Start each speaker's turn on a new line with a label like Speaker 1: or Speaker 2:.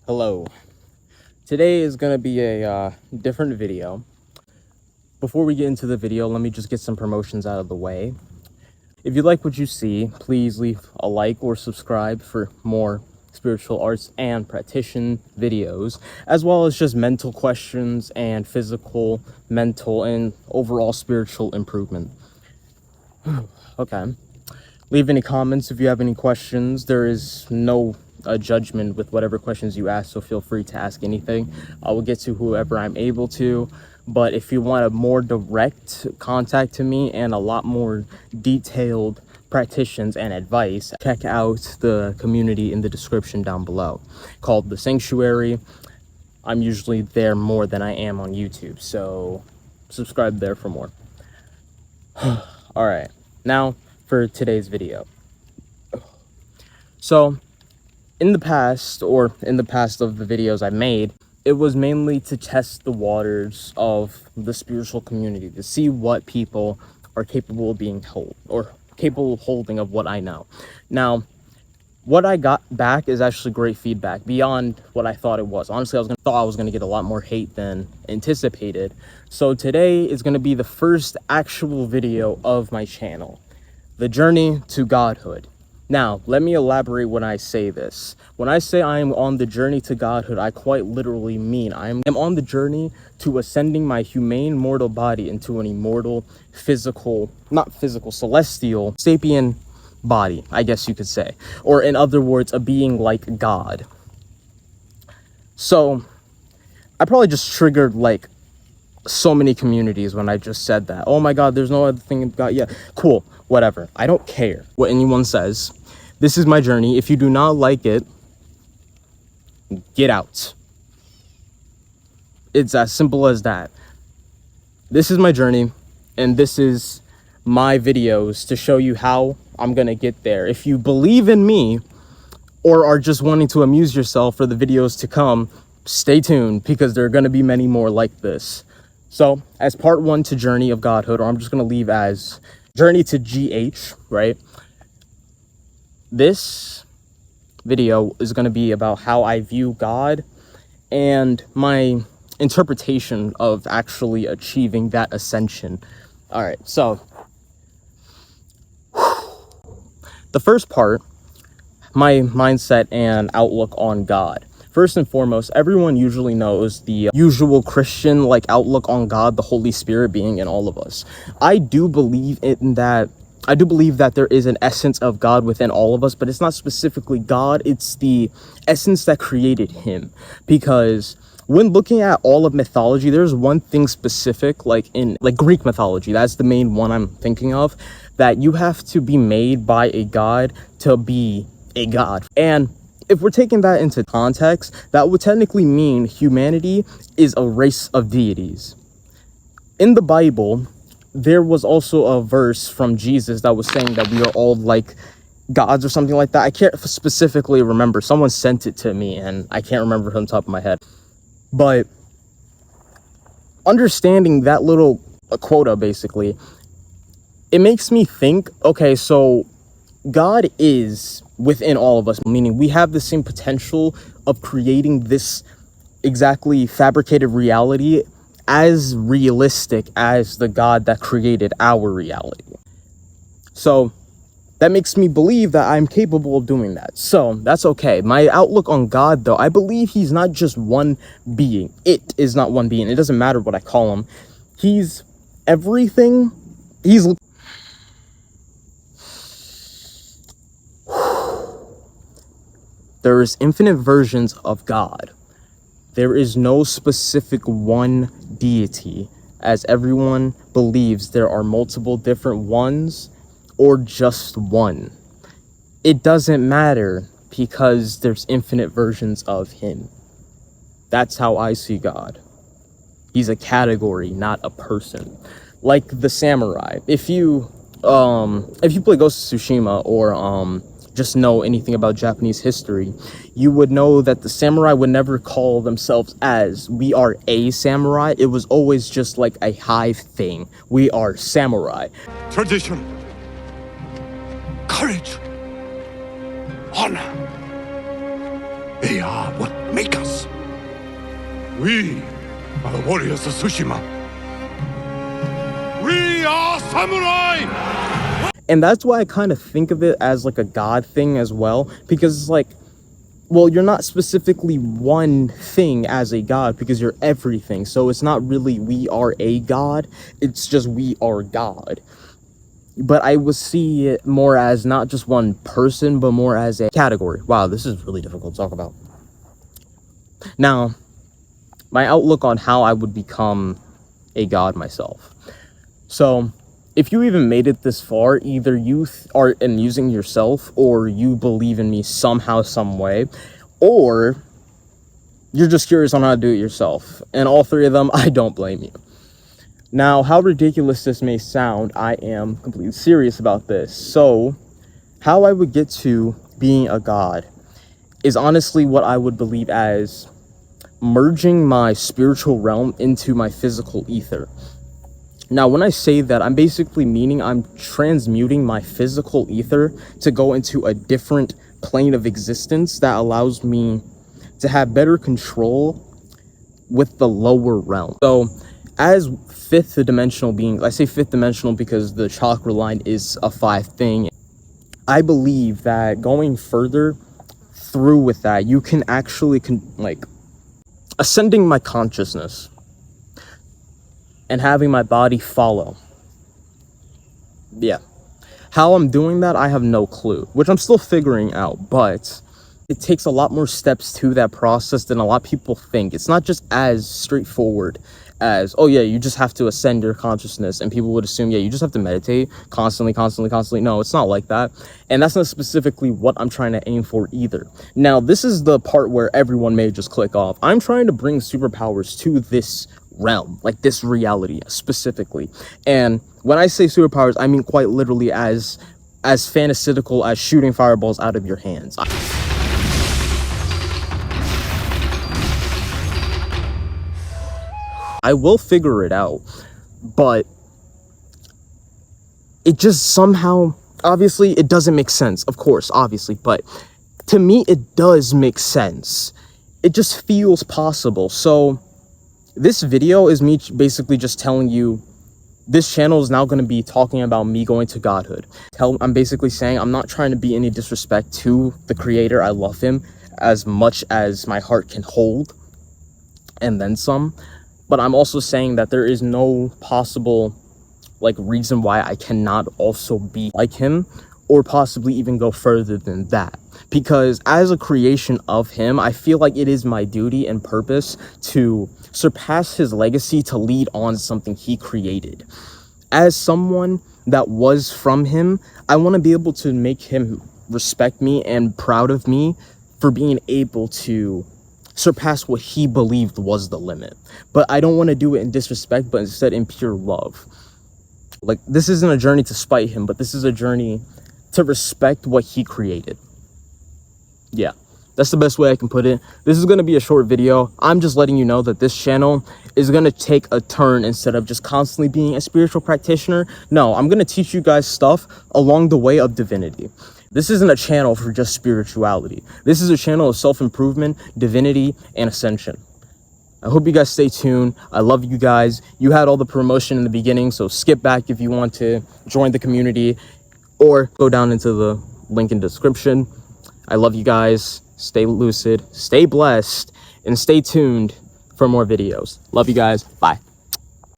Speaker 1: Hello. Today is going to be a different video. Before we get into the video, let me just get some promotions out of the way. If you like what you see, please leave a like or subscribe for more spiritual arts and practitioner videos, as well as just mental questions and physical, mental, and overall spiritual improvement. Okay. Leave any comments if you have any questions. There is no judgment with whatever questions you ask, so feel free to ask anything. I will get to whoever I'm able to, but if you want a more direct contact to me and a lot more detailed practitioners and advice, check out the community in the description down below called The Sanctuary. I'm usually there more than I am on YouTube, so subscribe there for more. All right, now for today's video. So in the past of the videos I made, it was mainly to test the waters of the spiritual community, to see what people are capable of being held, or capable of holding of what I know. Now, what I got back is actually great feedback, beyond what I thought it was. Honestly, I was gonna get a lot more hate than anticipated. So today is gonna be the first actual video of my channel, the journey to godhood. Now, let me elaborate when I say this. When I say I am on the journey to godhood, I quite literally mean I am on the journey to ascending my humane mortal body into an immortal, celestial, sapient body, I guess you could say. Or in other words, a being like God. So, I probably just triggered like so many communities when I just said that. Oh my God, there's no other thing God. Yeah, cool, whatever. I don't care what anyone says. This is my journey. If you do not like it, get out. It's as simple as that. This is my journey, and this is my videos to show you how I'm gonna get there. If you believe in me or are just wanting to amuse yourself for the videos to come, stay tuned, because there are gonna be many more like this. So, as part 1 to Journey of Godhood, or I'm just going to leave as Journey to GH, right? This video is going to be about how I view God and my interpretation of actually achieving that ascension. All right, so the first part, my mindset and outlook on God. First and foremost, everyone usually knows the usual Christian like outlook on God, the Holy Spirit being in all of us. I do believe that there is an essence of God within all of us, but it's not specifically God, it's the essence that created him. Because when looking at all of mythology, there's one thing specific, like in Greek mythology, that's the main one I'm thinking of, that you have to be made by a god to be a god. And if we're taking that into context, that would technically mean humanity is a race of deities. In the Bible, there was also a verse from Jesus that was saying that we are all like gods or something like that. I can't specifically remember. Someone sent it to me and I can't remember from the top of my head. But understanding that little quota, basically, it makes me think, okay, so God is within all of us, meaning we have the same potential of creating this exactly fabricated reality as realistic as the God that created our reality. So that makes me believe that I'm capable of doing that. So that's okay. My outlook on God, though, I believe he's not just one being. It is not one being. It doesn't matter what I call him. He's everything. There is infinite versions of God. There is no specific one deity, as everyone believes there are multiple different ones or just one. It doesn't matter, because there's infinite versions of him. That's how I see God. He's a category, not a person. Like the samurai. If you play Ghost of Tsushima or just know anything about Japanese history, you would know that the samurai would never call themselves as, we are a samurai. It was always just like a hive thing. We are samurai.
Speaker 2: Tradition, courage, honor. They are what make us. We are the warriors of Tsushima. We are samurai!
Speaker 1: And that's why I kind of think of it as like a God thing as well, because it's like, well, you're not specifically one thing as a god because you're everything. So it's not really we are a god, it's just we are God. But I would see it more as not just one person, but more as a category. Wow, this is really difficult to talk about. Now, my outlook on how I would become a god myself. So, if you even made it this far, either you are using yourself, or you believe in me somehow, some way, or you're just curious on how to do it yourself. And all three of them, I don't blame you. Now, how ridiculous this may sound, I am completely serious about this. So, how I would get to being a god is honestly what I would believe as merging my spiritual realm into my physical ether. Now, when I say that, I'm basically meaning I'm transmuting my physical ether to go into a different plane of existence that allows me to have better control with the lower realm. So, as fifth dimensional beings, I say fifth dimensional because the chakra line is a 5 thing. I believe that going further through with that, you can actually like ascending my consciousness and having my body follow. Yeah. How I'm doing that, I have no clue, which I'm still figuring out, but it takes a lot more steps to that process than a lot of people think. It's not just as straightforward as, oh yeah, you just have to ascend your consciousness, and people would assume, yeah, you just have to meditate constantly. No, it's not like that. And that's not specifically what I'm trying to aim for either. Now, this is the part where everyone may just click off. I'm trying to bring superpowers to this realm, like this reality specifically. And when I say superpowers, I mean quite literally as fantastical as shooting fireballs out of your hands. I will figure it out, but it just somehow, obviously it doesn't make sense, of course, obviously, but to me it does make sense. It just feels possible. So this video is me basically just telling you this channel is now going to be talking about me going to godhood. I'm basically saying I'm not trying to be any disrespect to the creator. I love him as much as my heart can hold, and then some. But I'm also saying that there is no possible like reason why I cannot also be like him, or possibly even go further than that. Because as a creation of him, I feel like it is my duty and purpose to surpass his legacy, to lead on something he created. As someone that was from him, I want to be able to make him respect me and proud of me for being able to surpass what he believed was the limit. But I don't want to do it in disrespect, but instead in pure love. Like, this isn't a journey to spite him, but this is a journey to respect what he created. Yeah, that's the best way I can put it. This is going to be a short video. I'm just letting you know that this channel is going to take a turn. Instead of just constantly being a spiritual practitioner, no, I'm going to teach you guys stuff along the way of divinity. This isn't a channel for just spirituality. This is a channel of self-improvement, divinity, and ascension. I hope you guys stay tuned. I love you guys. You had all the promotion in the beginning, so skip back if you want to join the community, or go down into the link in the description. I love you guys. Stay lucid, stay blessed, and stay tuned for more videos. Love you guys. Bye.